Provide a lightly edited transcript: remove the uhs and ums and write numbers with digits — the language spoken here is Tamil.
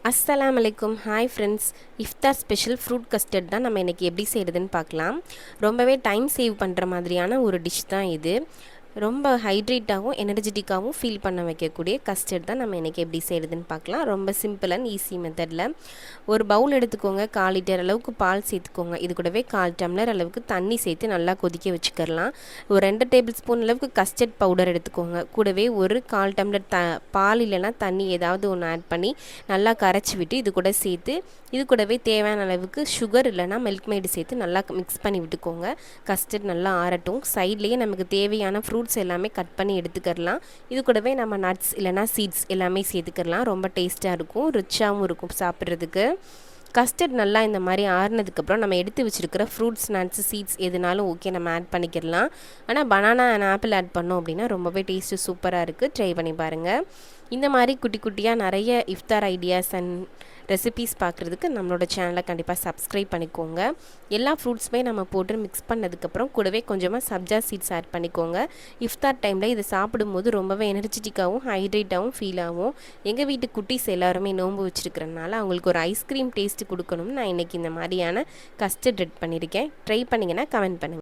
அஸ்ஸலாமு அலைக்கும். ஹாய் ஃப்ரெண்ட்ஸ், இஃப்தார் ஸ்பெஷல் ஃப்ரூட் கஸ்டர்ட் தான் நம்ம இன்றைக்கி எப்படி செய்கிறதுன்னு பார்க்கலாம். ரொம்பவே டைம் சேவ் பண்ணுற மாதிரியான ஒரு டிஷ் தான் இது. ரொம்ப ஹைட்ரேட்டாகவும் எனர்ஜெட்டிக்காகவும் ஃபீல் பண்ண வைக்கக்கூடிய கஸ்டர்ட் தான் நம்ம இன்றைக்கி எப்படி செய்கிறதுன்னு பார்க்கலாம். ரொம்ப சிம்பிள் அண்ட் ஈஸி மெத்தடில். ஒரு பவுல் எடுத்துக்கோங்க, 1/4 லிட்டர் அளவுக்கு பால் சேர்த்துக்கோங்க. இது கூடவே 1/4 டம்ளர் அளவுக்கு தண்ணி சேர்த்து நல்லா கொதிக்க வச்சுக்கலாம். ஒரு 2 டேபிள் ஸ்பூன் அளவுக்கு கஸ்டர்ட் பவுடர் எடுத்துக்கோங்க. கூடவே ஒரு 1/4 டம்ளர் பால் இல்லைனா தண்ணி ஏதாவது ஒன்று ஆட் பண்ணி நல்லா கரைச்சி விட்டு இது கூட சேர்த்து இது கூடவே தேவையான அளவுக்கு சுகர் இல்லைனா மில்க் மேடு சேர்த்து நல்லா மிக்ஸ் பண்ணி விட்டுக்கோங்க. கஸ்டர்ட் நல்லா ஆறட்டும். சைட்லேயே நமக்கு தேவையான ஃப்ரூட்ஸ் எல்லாமே கட் பண்ணி எடுத்துக்கலாம். இது கூடவே நம்ம நட்ஸ் இல்லைனா சீட்ஸ் எல்லாமே சேர்த்துக்கலாம். ரொம்ப டேஸ்ட்டாக இருக்கும், ரிச்சாகவும் இருக்கும் சாப்பிட்றதுக்கு. கஸ்டர்ட் நல்லா இந்த மாதிரி ஆறுனதுக்கப்புறம் நம்ம எடுத்து வச்சுருக்கிற ஃப்ரூட்ஸ், நட்ஸ், சீட்ஸ் எதுனாலும் ஓகே, நம்ம ஆட் பண்ணிக்கலாம். ஆனால் பனானா அண்ட் ஆப்பிள் ஆட் பண்ணோம் அப்படின்னா ரொம்பவே டேஸ்ட்டு சூப்பராக இருக்குது. ட்ரை பண்ணி பாருங்கள். இந்த மாதிரி குட்டி குட்டியாக நிறைய இஃப்தார் ஐடியாஸ் அண்ட் ரெசிபீஸ் பார்க்குறதுக்கு நம்மளோட சேனலை கண்டிப்பாக சப்ஸ்கிரைப் பண்ணிக்கோங்க. எல்லா ஃப்ரூட்ஸுமே நம்ம போட்டு மிக்ஸ் பண்ணதுக்கப்புறம் கூடவே கொஞ்சமாக சப்ஜா சீட்ஸ் ஆட் பண்ணிக்கோங்க. இஃப்தார் டைமில் இதை சாப்பிடும்போது ரொம்பவே எனர்ஜெட்டிக்காகவும் ஹைட்ரேட்டாகவும் ஃபீல் ஆகும். எங்கள் வீட்டு குட்டீஸ் எல்லாருமே நோன்பு வச்சுருக்கிறனால அவங்களுக்கு ஒரு ஐஸ்கிரீம் டேஸ்ட்டு கொடுக்கணும்னு நான் இன்றைக்கி இந்த மாதிரியான கஸ்டர்ட் ரெட் பண்ணியிருக்கேன். ட்ரை பண்ணிங்கன்னா கமெண்ட் பண்ணுங்கள்.